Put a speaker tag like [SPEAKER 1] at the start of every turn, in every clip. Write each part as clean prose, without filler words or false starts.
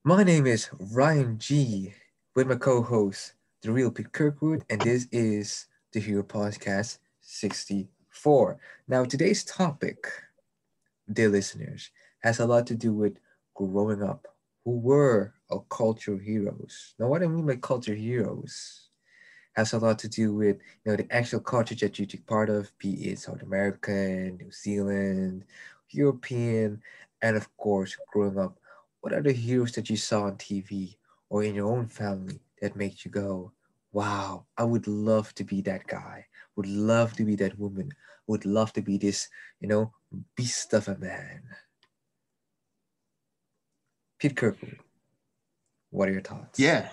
[SPEAKER 1] My name is Ryan G, with my co-host, the real Pete Kirkwood, and this is the Hero Podcast 64. Now, today's topic, dear listeners, has a lot to do with growing up. Who were our cultural heroes? Now, what I mean by cultural heroes has a lot to do with the actual culture that you take part of, be it South American, New Zealand, European, and of course, growing up. What are the heroes that you saw on TV or in your own family that made you go, "Wow, I would love to be that guy. Would love to be that woman. Would love to be this, beast of a man." Pete Kirkwood, what are your thoughts?
[SPEAKER 2] Yeah,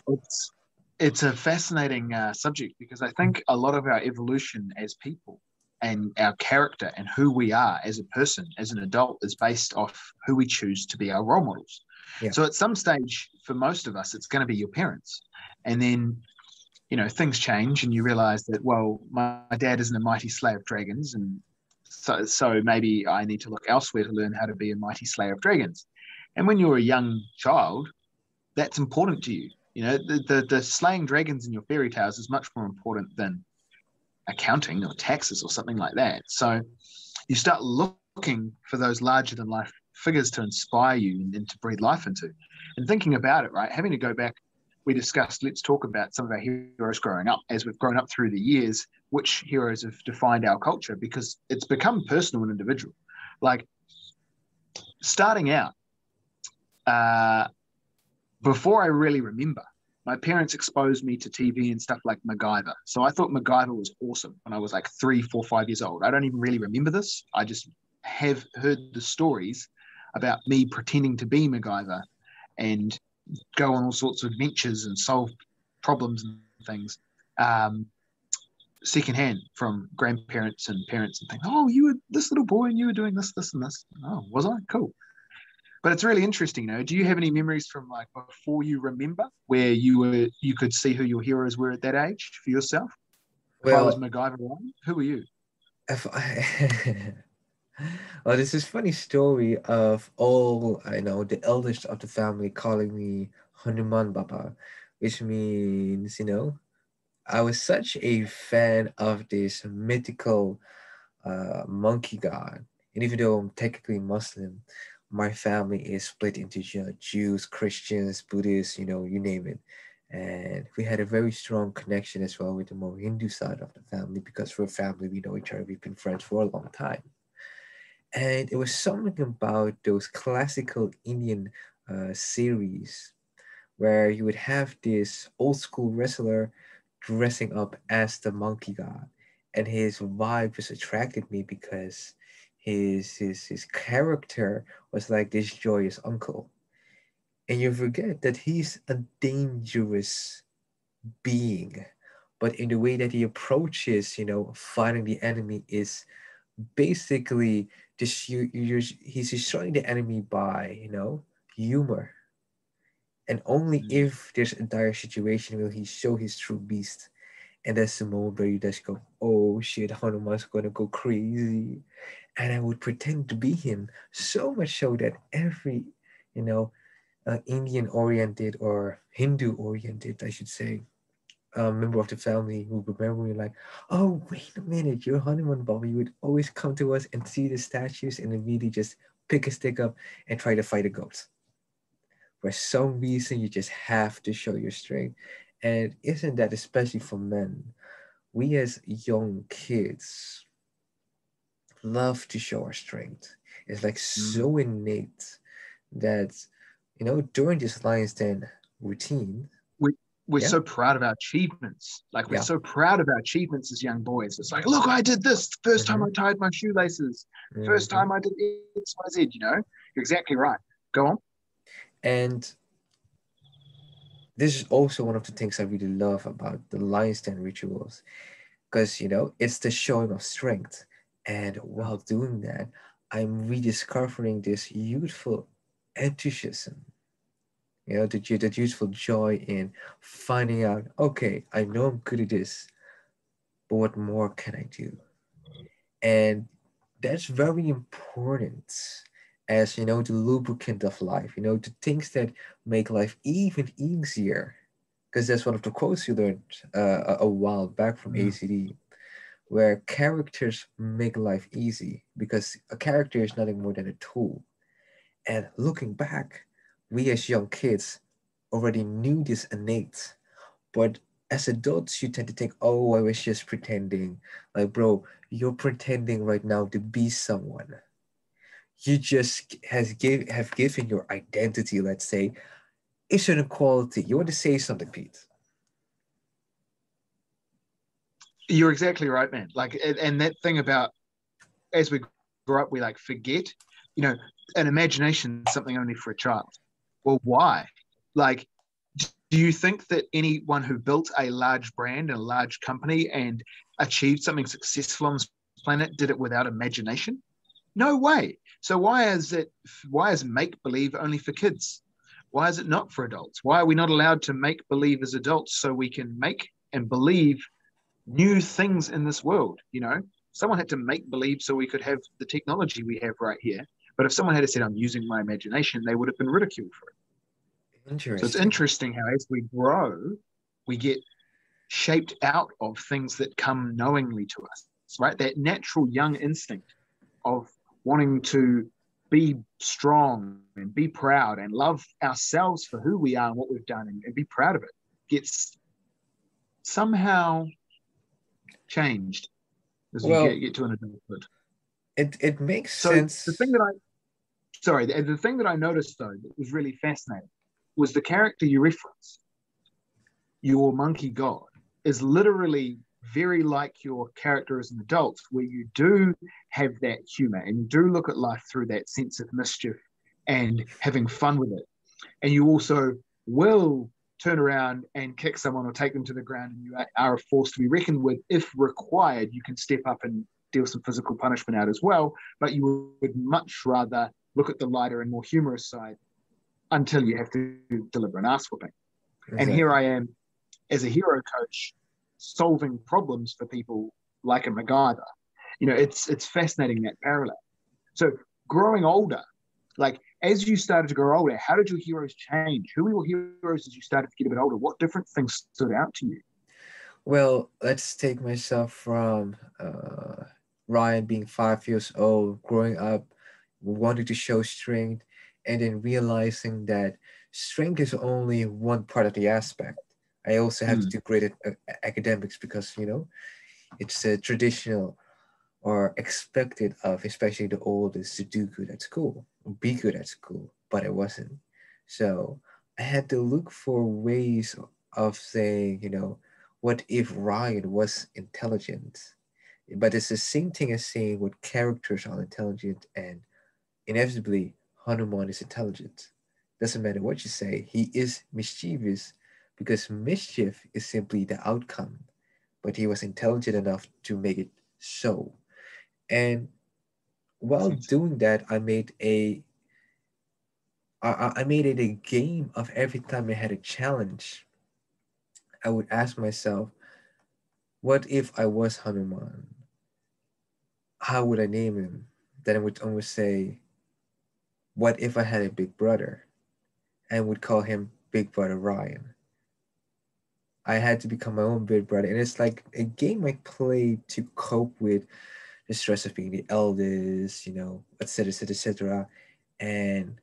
[SPEAKER 2] it's a fascinating subject because I think a lot of our evolution as people and our character and who we are as a person, as an adult, is based off who we choose to be our role models.
[SPEAKER 1] Yeah.
[SPEAKER 2] So at some stage, for most of us, it's going to be your parents, and then things change, and you realize that my dad isn't a mighty slayer of dragons, and so maybe I need to look elsewhere to learn how to be a mighty slayer of dragons. And when you're a young child, that's important to you. The slaying dragons in your fairy tales is much more important than accounting or taxes or something like that. So you start looking for those larger than life figures to inspire you and to breathe life into. And thinking about it, right, having to go back, we discussed, let's talk about some of our heroes growing up as we've grown up through the years, which heroes have defined our culture because it's become personal and individual. Like starting out, uh, before I really remember, my parents exposed me to TV and stuff like MacGyver. So I thought MacGyver was awesome when I was like 3, 4, 5 years old. I don't even really remember this. I just have heard the stories about me pretending to be MacGyver and go on all sorts of adventures and solve problems and things secondhand from grandparents and parents and think, oh, you were this little boy and you were doing this, this, and this. Oh, was I? Cool. But it's really interesting, Do you have any memories from like before you remember where you could see who your heroes were at that age for yourself? If I was
[SPEAKER 1] Well,
[SPEAKER 2] MacGyver, who were you?
[SPEAKER 1] if I well, this is funny story of all I know the eldest of the family calling me Hanuman Baba, which means I was such a fan of this mythical monkey god, and even though I'm technically Muslim, my family is split into Jews, Christians, Buddhists, you name it. And we had a very strong connection as well with the more Hindu side of the family because we're family, we know each other, we've been friends for a long time. And it was something about those classical Indian series where you would have this old school wrestler dressing up as the monkey god, and his vibe just attracted me because his character was like this joyous uncle, and you forget that he's a dangerous being, but in the way that he approaches fighting the enemy is basically just he's destroying the enemy by humor, and only
[SPEAKER 2] Mm.
[SPEAKER 1] if there's a dire situation will he show his true beast. And that's the moment where you just go, "Oh shit, Hanuman's gonna go crazy." And I would pretend to be him, so much so that every you know Indian oriented or Hindu oriented, I should say, member of the family who remember me like, "Oh, wait a minute, you're Hanuman Baba." You would always come to us and see the statues and immediately just pick a stick up and try to fight a ghost. For some reason, you just have to show your strength. And isn't that especially for men? We as young kids love to show our strength. It's like
[SPEAKER 2] Mm.
[SPEAKER 1] so innate that, during this Lion's Den routine,
[SPEAKER 2] We, we're
[SPEAKER 1] yeah,
[SPEAKER 2] so proud of our achievements. Like we're
[SPEAKER 1] yeah,
[SPEAKER 2] so proud of our achievements as young boys. It's like, look, I did this. First time
[SPEAKER 1] mm-hmm,
[SPEAKER 2] I tied my shoelaces. First
[SPEAKER 1] mm-hmm.
[SPEAKER 2] time I did X, Y, Z. You're exactly right. Go on.
[SPEAKER 1] And this is also one of the things I really love about the Lion's Den rituals because, it's the showing of strength. And while doing that, I'm rediscovering this youthful enthusiasm, that youthful joy in finding out, okay, I know I'm good at this, but what more can I do? And that's very important as, the lubricant of life, the things that make life even easier. Because that's one of the quotes you learned a while back from
[SPEAKER 2] Mm.
[SPEAKER 1] ACD, where characters make life easy because a character is nothing more than a tool. And looking back, we as young kids already knew this innate, but as adults, you tend to think, oh, I was just pretending. Like, bro, you're pretending right now to be someone. You just have given your identity, let's say, a certain quality. You want to say something, Pete?
[SPEAKER 2] You're exactly right, man. Like, and that thing about as we grow up, we like forget, you know, an imagination is something only for a child. Well, why? Like, do you think that anyone who built a large brand and a large company and achieved something successful on this planet did it without imagination? No way. So why is make believe only for kids? Why is it not for adults? Why are we not allowed to make believe as adults so we can make and believe new things in this world? Someone had to make believe so we could have the technology we have right here. But if someone had said, I'm using my imagination, they would have been ridiculed for it. So it's
[SPEAKER 1] Interesting.
[SPEAKER 2] interesting how as we grow, we get shaped out of things that come knowingly to us, right? That natural young instinct of wanting to be strong and be proud and love ourselves for who we are and what we've done and be proud of it gets somehow changed as you
[SPEAKER 1] Well,
[SPEAKER 2] get to an adulthood.
[SPEAKER 1] it makes
[SPEAKER 2] So the
[SPEAKER 1] sense.
[SPEAKER 2] thing that I sorry, the thing that I noticed though that was really fascinating was the character you referenced, your monkey god, is literally very like your character as an adult, where you do have that humor and you do look at life through that sense of mischief and having fun with it. And you also will turn around and kick someone or take them to the ground, and you are a force to be reckoned with. If required, you can step up and deal some physical punishment out as well, but you would much rather look at the lighter and more humorous side until you have to deliver an ass whooping. And here
[SPEAKER 1] Exactly.
[SPEAKER 2] I am as a hero coach solving problems for people like a MacGyver. It's fascinating, that parallel. So growing older, like as you started to grow older, how did your heroes change? Who were your heroes as you started to get a bit older? What different things stood out to you?
[SPEAKER 1] Well, let's take myself from Ryan being 5 years old, growing up, wanting to show strength, and then realizing that strength is only one part of the aspect. I also have to
[SPEAKER 2] Mm,
[SPEAKER 1] do great at academics because, it's traditional or expected of, especially the oldest, to do good at school, be good at school, but I wasn't. So I had to look for ways of saying, what if Ryan was intelligent? But it's the same thing as saying what characters are intelligent, and inevitably Hanuman is intelligent. Doesn't matter what you say, he is mischievous because mischief is simply the outcome, but he was intelligent enough to make it so. And while
[SPEAKER 2] perfect.
[SPEAKER 1] doing that, I made it a game of every time I had a challenge. I would ask myself, what if I was Hanuman? How would I name him? Then I would almost say, what if I had a big brother? And would call him Big Brother Ryan. I had to become my own big brother. And it's like a game I played to cope with the stress of being the eldest, etc., etc., etc. And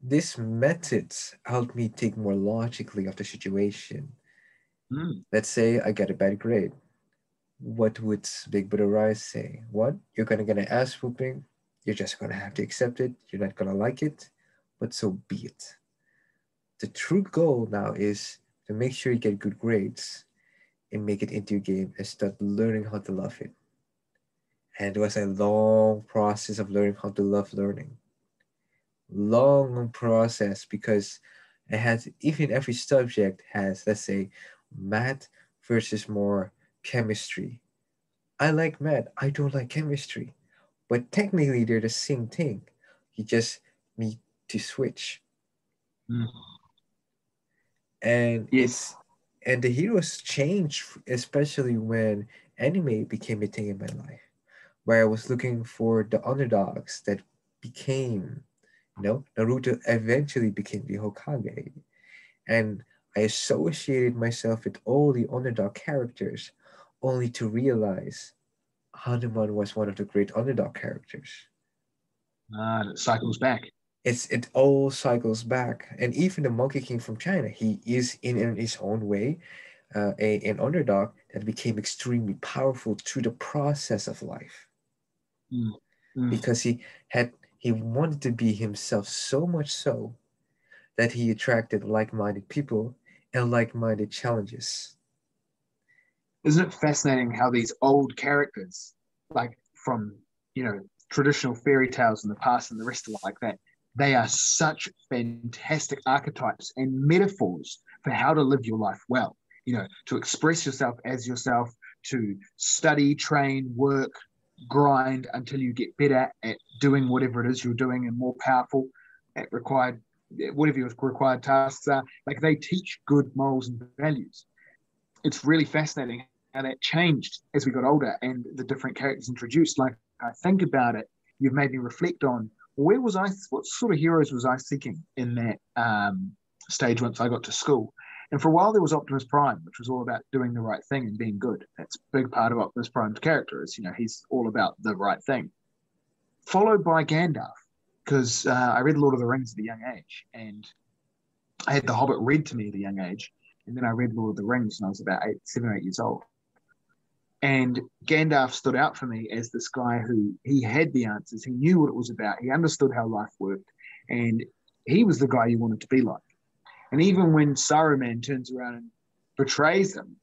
[SPEAKER 1] these methods helped me think more logically of the situation.
[SPEAKER 2] Mm,
[SPEAKER 1] Let's say I get a bad grade. What would Big Brother Rise say? What? You're gonna get an ass whooping. You're just gonna have to accept it. You're not gonna like it, but so be it. The true goal now is to make sure you get good grades and make it into a game and start learning how to love it. And it was a long process of learning how to love learning. Long process because I had even every subject has, let's say, math versus more chemistry. I like math, I don't like chemistry. But technically they're the same thing. You just need to switch.
[SPEAKER 2] mm.
[SPEAKER 1] And
[SPEAKER 2] Yes.
[SPEAKER 1] it's and the heroes changed, especially when anime became a thing in my life, where I was looking for the underdogs that became, Naruto eventually became the Hokage. And I associated myself with all the underdog characters only to realize Hanuman was one of the great underdog characters.
[SPEAKER 2] It cycles back.
[SPEAKER 1] It all cycles back, and even the Monkey King from China, he is in his own way an underdog that became extremely powerful through the process of life,
[SPEAKER 2] Mm. Mm.
[SPEAKER 1] because he wanted to be himself so much so that he attracted like-minded people and like-minded challenges.
[SPEAKER 2] Isn't it fascinating how these old characters, like from, traditional fairy tales in the past and the rest of like that, they are such fantastic archetypes and metaphors for how to live your life well, to express yourself as yourself, to study, train, work, grind until you get better at doing whatever it is you're doing and more powerful at whatever your required tasks are. Like, they teach good morals and values. It's really fascinating how that changed as we got older and the different characters introduced. Like, I think about it, you've made me reflect on what sort of heroes was I seeking in that stage once I got to school. And for a while there was Optimus Prime, which was all about doing the right thing and being good. That's a big part of Optimus Prime's character is, he's all about the right thing. Followed by Gandalf, because I read Lord of the Rings at a young age, and I had The Hobbit read to me at a young age, and then I read Lord of the Rings when I was about 7 or 8 years old. And Gandalf stood out for me as this guy who, he had the answers. He knew what it was about. He understood how life worked. And he was the guy you wanted to be like. And even when Saruman turns around and betrays him,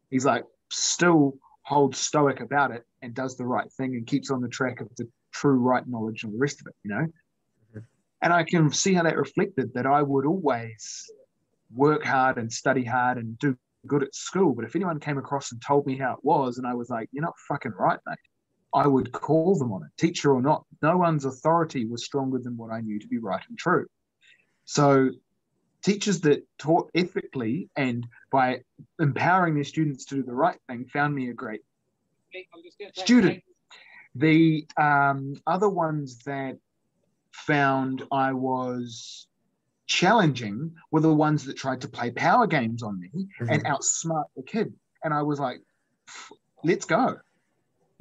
[SPEAKER 2] he's like still holds stoic about it and does the right thing and keeps on the track of the true right knowledge and the rest of it,
[SPEAKER 1] Mm-hmm.
[SPEAKER 2] And I can see how that reflected that I would always work hard and study hard and do good at school. But if anyone came across and told me how it was, and I was like, you're not fucking right, mate, I would call them on it, teacher or not. No one's authority was stronger than what I knew to be right and true. So teachers that taught ethically and by empowering their students to do the right thing found me a great student. The other ones that found I was challenging were the ones that tried to play power games on me and outsmart the kid. And I was like, let's go.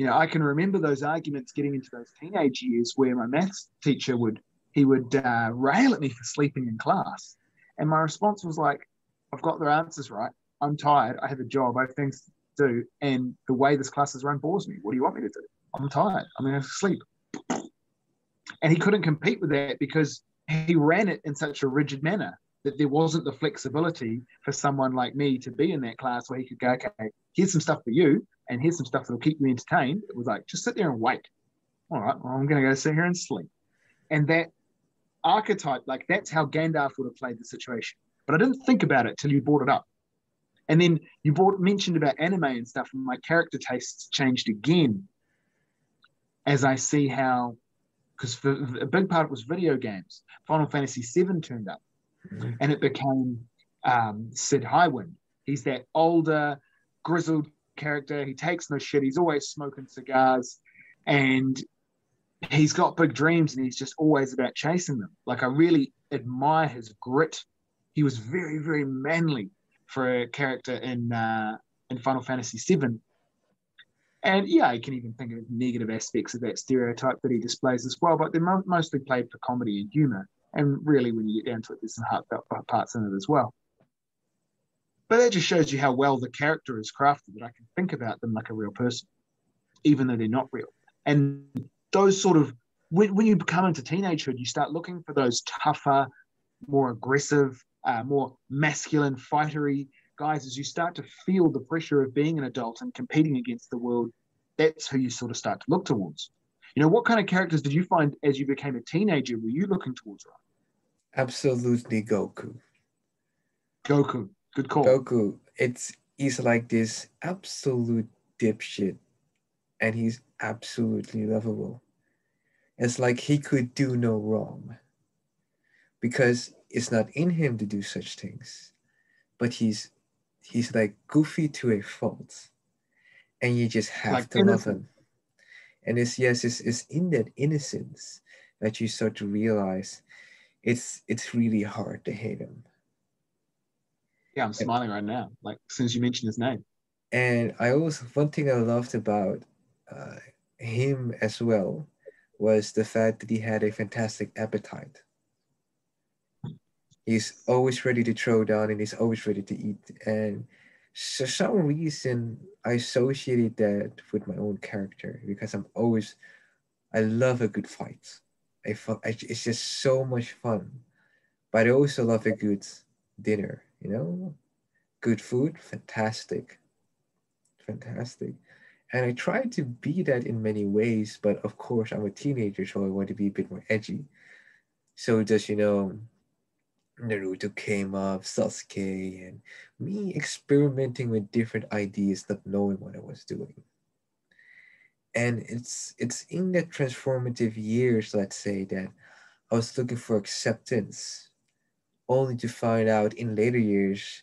[SPEAKER 2] I can remember those arguments getting into those teenage years where my maths teacher would rail at me for sleeping in class. And my response was like, I've got their answers right. I'm tired. I have a job. I have things to do. And the way this class is run bores me. What do you want me to do? I'm tired. I'm going to sleep. And he couldn't compete with that because he ran it in such a rigid manner that there wasn't the flexibility for someone like me to be in that class where he could go, okay, here's some stuff for you, and here's some stuff that'll keep you entertained. It was like, just sit there and wait. All right, well, I'm going to go sit here and sleep. And that archetype, like, that's how Gandalf would have played the situation. But I didn't think about it till you brought it up. And then you mentioned about anime and stuff, and my character tastes changed again as I see how, because a big part was video games. Final Fantasy VII turned up, and it became Sid Highwind. He's that older, grizzled character. He takes no shit. He's always smoking cigars, and he's got big dreams, and he's just always about chasing them. Like, I really admire his grit. He was very, very manly for a character in Final Fantasy VII. And yeah, I can even think of negative aspects of that stereotype that he displays as well, but they're mostly played for comedy and humor. And really, when you get down to it, there's some heartfelt parts in it as well. But that just shows you how well the character is crafted, that I can think about them like a real person, even though they're not real. And those sort of, when you come into teenagehood, you start looking for those tougher, more aggressive, more masculine, fightery guys. As you start to feel the pressure of being an adult and competing against the world, that's who you sort of start to look towards. What kind of characters did you find as you became a teenager were you looking towards? Right?
[SPEAKER 1] Absolutely Goku.
[SPEAKER 2] Goku, good call.
[SPEAKER 1] Goku, he's like this absolute dipshit, and he's absolutely lovable. It's like he could do no wrong, because it's not in him to do such things. But he's like goofy to a fault, and you just have
[SPEAKER 2] like
[SPEAKER 1] to love him. And it's in that innocence that you start to realize it's really hard to hate him.
[SPEAKER 2] Yeah, I'm smiling right now. Like as soon as you mention his name.
[SPEAKER 1] And I also, one thing I loved about uh, him as well was the fact that he had a fantastic appetite. He's always ready to throw down and he's always ready to eat. And for some reason, I associated that with my own character because I love a good fight. It's just so much fun. But I also love a good dinner, you know? Good food, fantastic. Fantastic. And I try to be that in many ways, but of course I'm a teenager, so I want to be a bit more edgy. So just, Naruto came up, Sasuke, and me experimenting with different ideas, not knowing what I was doing. And it's in the transformative years, let's say, that I was looking for acceptance, only to find out in later years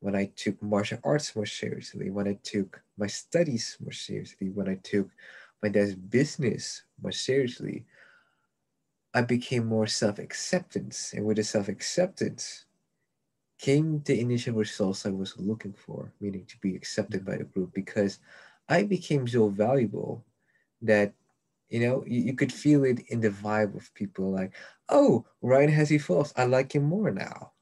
[SPEAKER 1] when I took martial arts more seriously, when I took my studies more seriously, when I took my dad's business more seriously, I became more self acceptance. And with the self acceptance came the initial results I was looking for, meaning to be accepted by the group, because I became so valuable that you could feel it in the vibe of people like, oh, Ryan has evolved. I like him more now.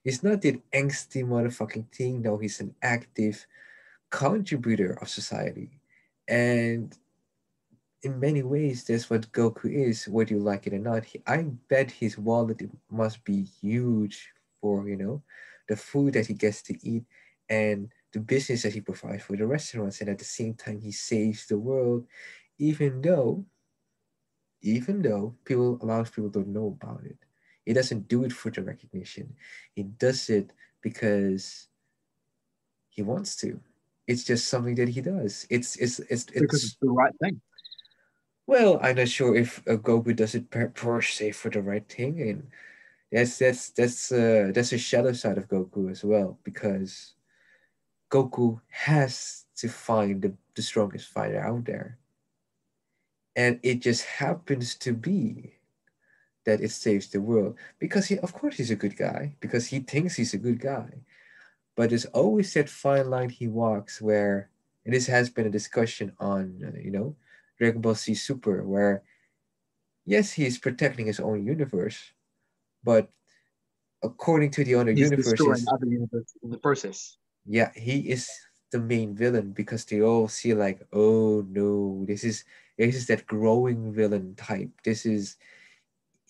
[SPEAKER 1] He's not that angsty motherfucking thing. No, he's an active contributor of society. And in many ways, that's what Goku is, whether you like it or not. I bet his wallet must be huge for, the food that he gets to eat and the business that he provides for the restaurants. And at the same time, he saves the world, even though, people, a lot of people don't know about it. He doesn't do it for the recognition. He does it because he wants to. It's just something that he does.
[SPEAKER 2] Because it's
[SPEAKER 1] It's
[SPEAKER 2] the right thing.
[SPEAKER 1] Well, I'm not sure if Goku does it per se for the right thing, and that's a shadow side of Goku as well, because Goku has to find the strongest fighter out there, and it just happens to be that it saves the world because of course, he's a good guy because he thinks he's a good guy, but there's always that fine line he walks where, and this has been a discussion on, Dragon Ball Z Super, where yes, he is protecting his own universe, but according to the other
[SPEAKER 2] He's destroying
[SPEAKER 1] universes,
[SPEAKER 2] other universes in the process.
[SPEAKER 1] yeah, he is the main villain because they all see like, oh no, this is that growing villain type. This is,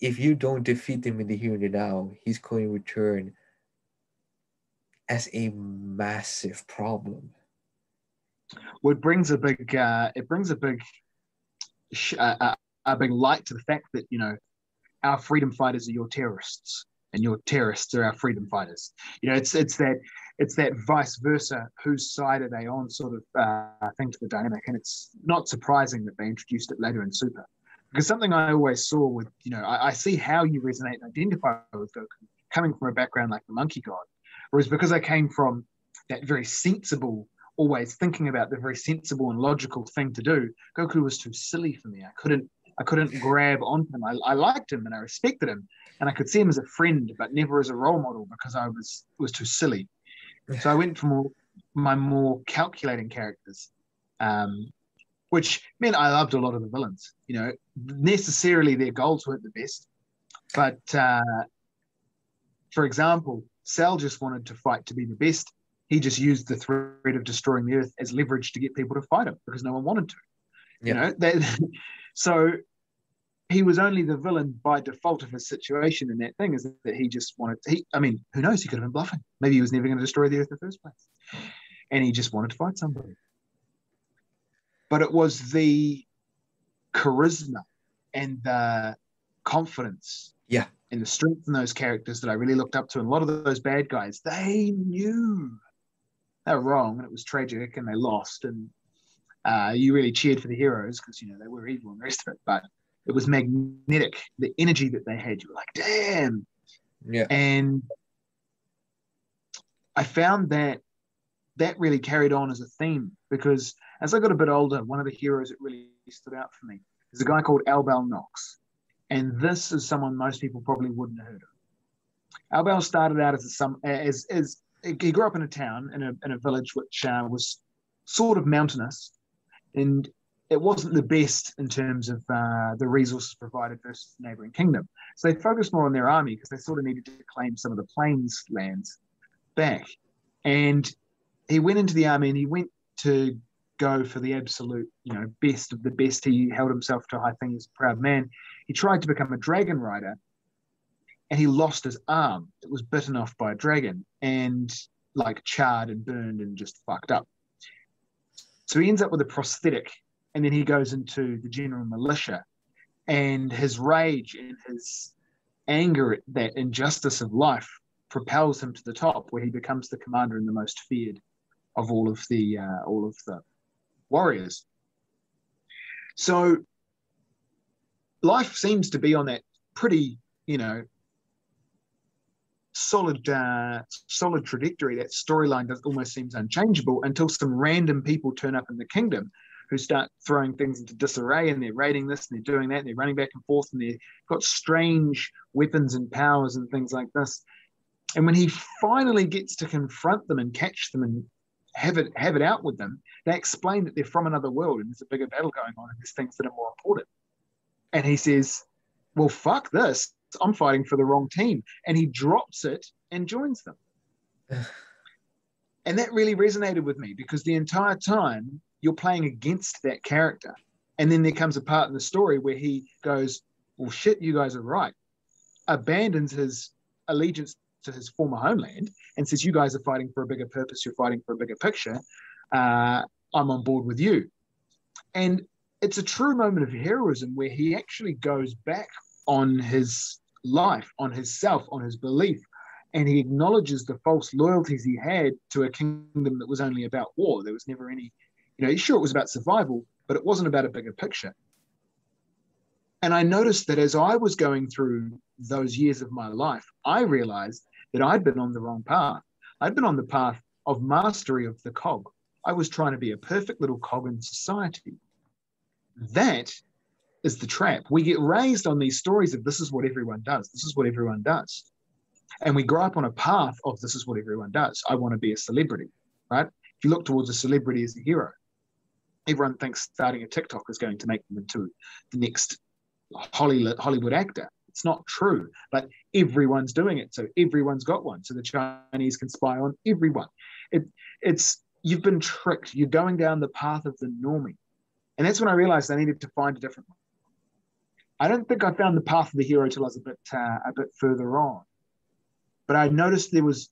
[SPEAKER 1] if you don't defeat him in the here and the now, he's going to return as a massive problem.
[SPEAKER 2] Well, it brings a big light to the fact that our freedom fighters are your terrorists, and your terrorists are our freedom fighters. It's that vice versa. Whose side are they on? Sort of thing to the dynamic, and it's not surprising that they introduced it later in Super, because something I always saw with I see how you resonate and identify with Goku coming from a background like the Monkey God, whereas because I came from that very sensible. Always thinking about the very sensible and logical thing to do. Goku was too silly for me. I couldn't grab onto him. I liked him and I respected him, and I could see him as a friend, but never as a role model because I was too silly. So I went for my more calculating characters, which meant I loved a lot of the villains. Necessarily their goals weren't the best, but for example, Cell just wanted to fight to be the best. He just used the threat of destroying the Earth as leverage to get people to fight him because no one wanted to.
[SPEAKER 1] Yeah.
[SPEAKER 2] So he was only the villain by default of his situation in that thing, is that he just wanted to, who knows, he could have been bluffing. Maybe he was never going to destroy the Earth in the first place, and he just wanted to fight somebody. But it was the charisma and the confidence,
[SPEAKER 1] Yeah.
[SPEAKER 2] and the strength in those characters that I really looked up to. And a lot of those bad guys, they knew they were wrong, and it was tragic, and they lost, and you really cheered for the heroes because they were evil and the rest of it. But it was magnetic, the energy that they had. You were like, damn.
[SPEAKER 1] Yeah.
[SPEAKER 2] And I found that really carried on as a theme, because as I got a bit older, one of the heroes that really stood out for me is a guy called Albel Knox. And this is someone most people probably wouldn't have heard of. Albel started out as he grew up in a town, in a village which was sort of mountainous, and it wasn't the best in terms of the resources provided versus the neighboring kingdom. So they focused more on their army because they sort of needed to claim some of the plains lands back. And he went into the army and he went to go for the absolute, best of the best. He held himself to a high thing. He was a proud man. He tried to become a dragon rider and he lost his arm. It was bitten off by a dragon and like charred and burned and just fucked up. So he ends up with a prosthetic and then he goes into the general militia, and his rage and his anger at that injustice of life propels him to the top, where he becomes the commander and the most feared of all of the warriors. So life seems to be on that pretty, solid trajectory. That storyline almost seems unchangeable until some random people turn up in the kingdom who start throwing things into disarray, and they're raiding this and they're doing that and they're running back and forth and they've got strange weapons and powers and things like this. And when he finally gets to confront them and catch them and have it out with them, they explain that they're from another world and there's a bigger battle going on and there's things that are more important. And he says, well, fuck this. I'm fighting for the wrong team. And he drops it and joins them. And that really resonated with me because the entire time you're playing against that character. And then there comes a part in the story where he goes, well, shit, you guys are right. Abandons his allegiance to his former homeland and says, you guys are fighting for a bigger purpose. You're fighting for a bigger picture. I'm on board with you. And it's a true moment of heroism where he actually goes back on his life, on his self, on his belief, and he acknowledges the false loyalties he had to a kingdom that was only about war. There was never any, sure, it was about survival, but it wasn't about a bigger picture. And I noticed that as I was going through those years of my life, I realized that I'd been on the wrong path. I'd been on the path of mastery of the cog. I was trying to be a perfect little cog in society. That is the trap. We get raised on these stories of this is what everyone does. This is what everyone does. And we grow up on a path of this is what everyone does. I want to be a celebrity, right? If you look towards a celebrity as a hero, everyone thinks starting a TikTok is going to make them into the next Hollywood actor. It's not true, but everyone's doing it. So everyone's got one. So the Chinese can spy on everyone. You've been tricked. You're going down the path of the normie. And that's when I realized I needed to find a different one. I don't think I found the path of the hero till I was a bit further on. But I noticed there was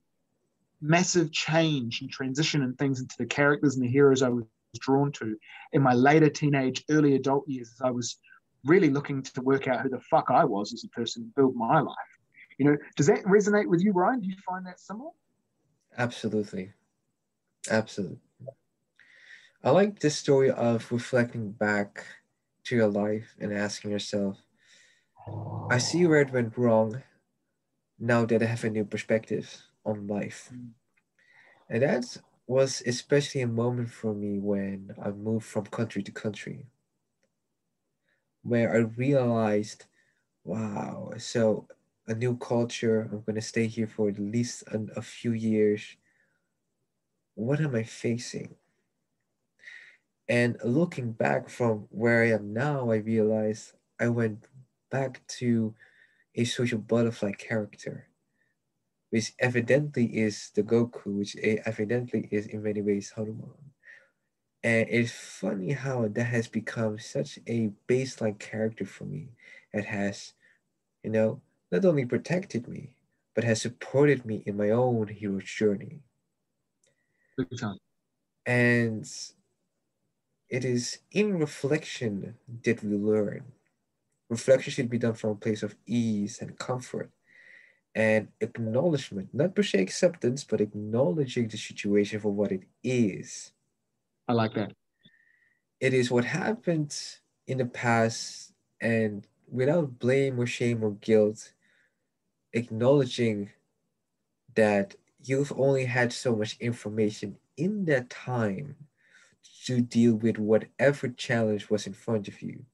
[SPEAKER 2] massive change and transition and things into the characters and the heroes I was drawn to in my later teenage, early adult years, as I was really looking to work out who the fuck I was as a person and build my life. Does that resonate with you, Ryan? Do you find that similar?
[SPEAKER 1] Absolutely. Absolutely. I like this story of reflecting back to your life and asking yourself, I see where it went wrong now that I have a new perspective on life. And that was especially a moment for me when I moved from country to country, where I realized, wow, so a new culture, I'm going to stay here for at least a few years. What am I facing? And looking back from where I am now, I realized I went back to a social butterfly character, which evidently is the Goku, which evidently is in many ways Hanuman. And it's funny how that has become such a baseline character for me. It has, not only protected me, but has supported me in my own hero journey. And it is in reflection that we learn. Reflection should be done from a place of ease and comfort and acknowledgement, not per se acceptance, but acknowledging the situation for what it is.
[SPEAKER 2] I like that.
[SPEAKER 1] It is what happened in the past, and without blame or shame or guilt, acknowledging that you've only had so much information in that time to deal with whatever challenge was in front of you.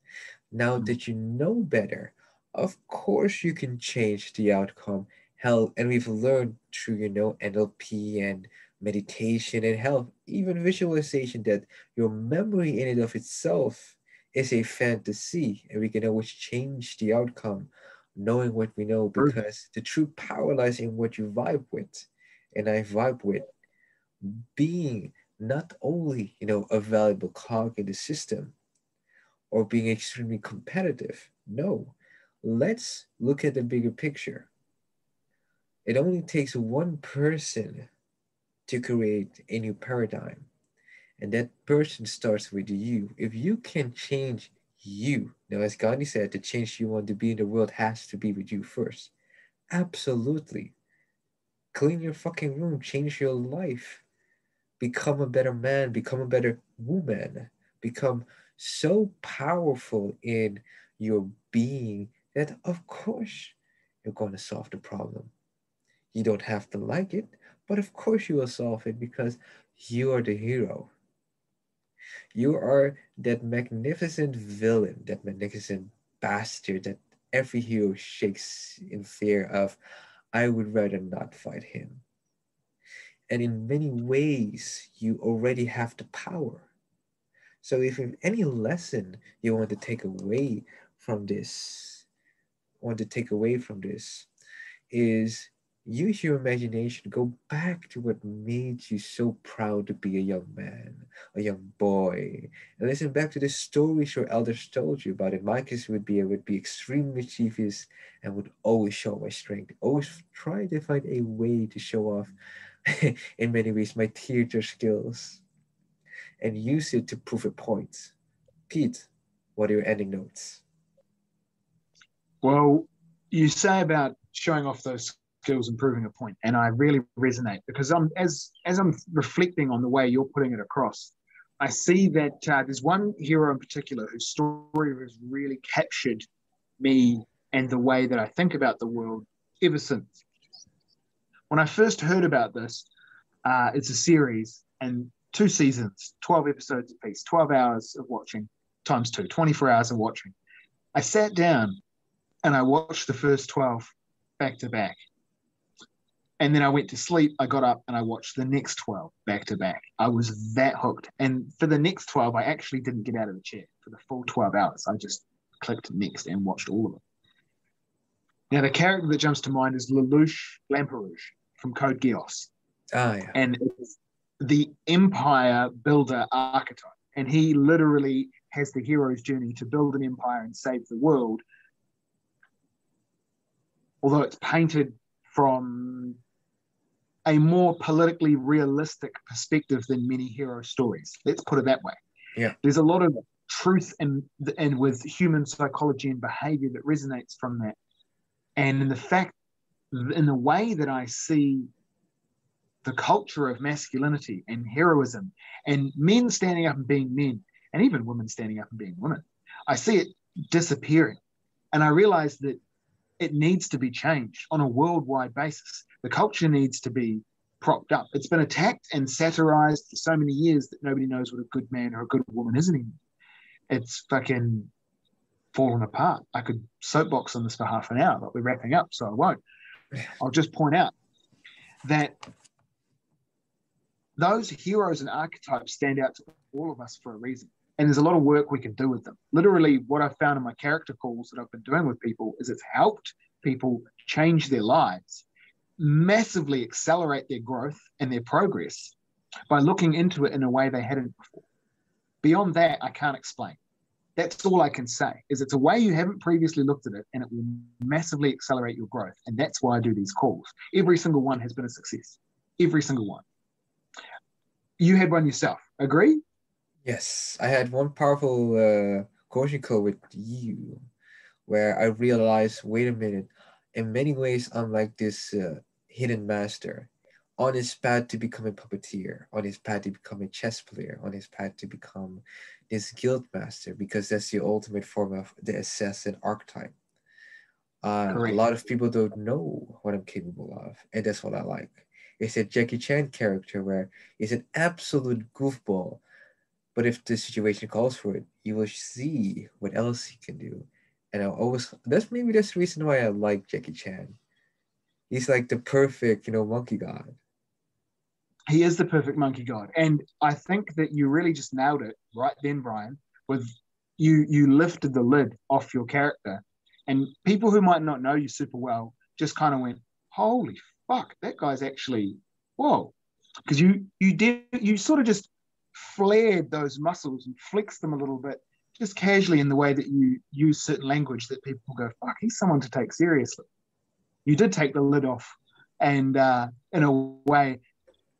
[SPEAKER 1] Now that you know better, Of course, you can change the outcome. Hell, and we've learned through, NLP and meditation and health, even visualization, that your memory in and of itself is a fantasy, and we can always change the outcome, knowing what we know,
[SPEAKER 2] True.
[SPEAKER 1] because the true power lies in what you vibe with. And I vibe with being not only, a valuable cog in the system or being extremely competitive. No, let's look at the bigger picture. It only takes one person to create a new paradigm, and that person starts with you. If you can change you, now as Gandhi said, the change you want to be in the world has to be with you first. Absolutely. Clean your fucking room, change your life, become a better man, become a better woman, become so powerful in your being that, of course, you're going to solve the problem. You don't have to like it, but of course, you will solve it because you are the hero. You are that magnificent villain, that magnificent bastard that every hero shakes in fear of. I would rather not fight him. And in many ways, you already have the power. So if any lesson you want to take away from this, is use your imagination. Go back to what made you so proud to be a young man, a young boy, and listen back to the stories your elders told you about it. My case would be extremely mischievous and would always show my strength. Always try to find a way to show off, in many ways, my theater skills and use it to prove a point. Pete, what are your ending notes?
[SPEAKER 2] Well, you say about showing off those skills and proving a point, and I really resonate because as I'm reflecting on the way you're putting it across, I see that there's one hero in particular whose story has really captured me and the way that I think about the world ever since. When I first heard about this, it's a series and 2 seasons, 12 episodes apiece, 12 hours of watching times two, 24 hours of watching. I sat down and I watched the first 12 back to back. And then I went to sleep. I got up and I watched the next 12 back to back. I was that hooked. And for the next 12, I actually didn't get out of the chair for the full 12 hours. I just clicked next and watched all of it. Now, the character that jumps to mind is Lelouch Lamparus from Code Geass.
[SPEAKER 1] Ah, yeah.
[SPEAKER 2] And it's the empire builder archetype. And he literally has the hero's journey to build an empire and save the world. Although it's painted from a more politically realistic perspective than many hero stories. Let's put it that way.
[SPEAKER 1] Yeah.
[SPEAKER 2] There's a lot of truth and with human psychology and behavior that resonates from that. And in the way that I see the culture of masculinity and heroism and men standing up and being men, and even women standing up and being women, I see it disappearing. And I realize that it needs to be changed on a worldwide basis. The culture needs to be propped up. It's been attacked and satirized for so many years that nobody knows what a good man or a good woman is anymore. It's fucking fallen apart. I could soapbox on this for half an hour, but we're wrapping up, so I won't. I'll just point out that those heroes and archetypes stand out to all of us for a reason. And there's a lot of work we can do with them. Literally, what I've found in my character calls that I've been doing with people is it's helped people change their lives, massively accelerate their growth and their progress by looking into it in a way they hadn't before. Beyond that, I can't explain. That's all I can say, is it's a way you haven't previously looked at it, and it will massively accelerate your growth. And that's why I do these calls. Every single one has been a success. Every single one. You had one yourself. Agree?
[SPEAKER 1] Yes, I had one powerful coaching call with you where I realized, wait a minute, in many ways, I'm like this hidden master on his path to become a puppeteer, on his path to become a chess player, on his path to become this guild master, because that's the ultimate form of the assassin archetype. A
[SPEAKER 2] Correct.
[SPEAKER 1] lot of people don't know what I'm capable of, and that's what I like. It's a Jackie Chan character where he's an absolute goofball, but if the situation calls for it, you will see what else he can do. And I always that's the reason why I like Jackie Chan. He's like the perfect, monkey god.
[SPEAKER 2] He is the perfect monkey god. And I think that you really just nailed it right then, Brian, with you lifted the lid off your character. And people who might not know you super well just kind of went, holy fuck, that guy's actually, whoa. Because you sort of just flared those muscles and flexed them a little bit, just casually in the way that you use certain language that people go, fuck, he's someone to take seriously. You did take the lid off and in a way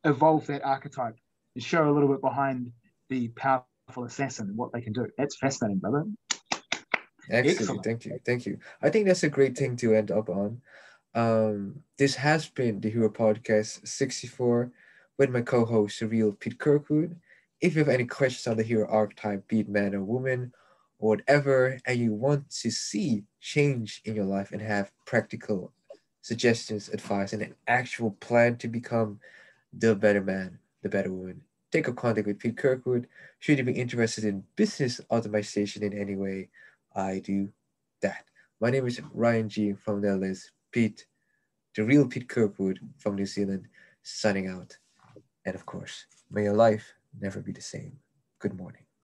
[SPEAKER 2] evolve that archetype and show a little bit behind the powerful assassin and what they can do. That's fascinating, brother.
[SPEAKER 1] Excellent. Thank you. I think that's a great thing to end up on. This has been the Hero Podcast 64 with my co-host, the real Pete Kirkwood. If you have any questions on the hero archetype, be it man or woman, or whatever, and you want to see change in your life and have practical suggestions, advice, and an actual plan to become the better man, the better woman, take up contact with Pete Kirkwood. Should you be interested in business optimization in any way, I do that. My name is Ryan G from the list. Pete, the real Pete Kirkwood from New Zealand, signing out. And of course, may your life never be the same. Good morning.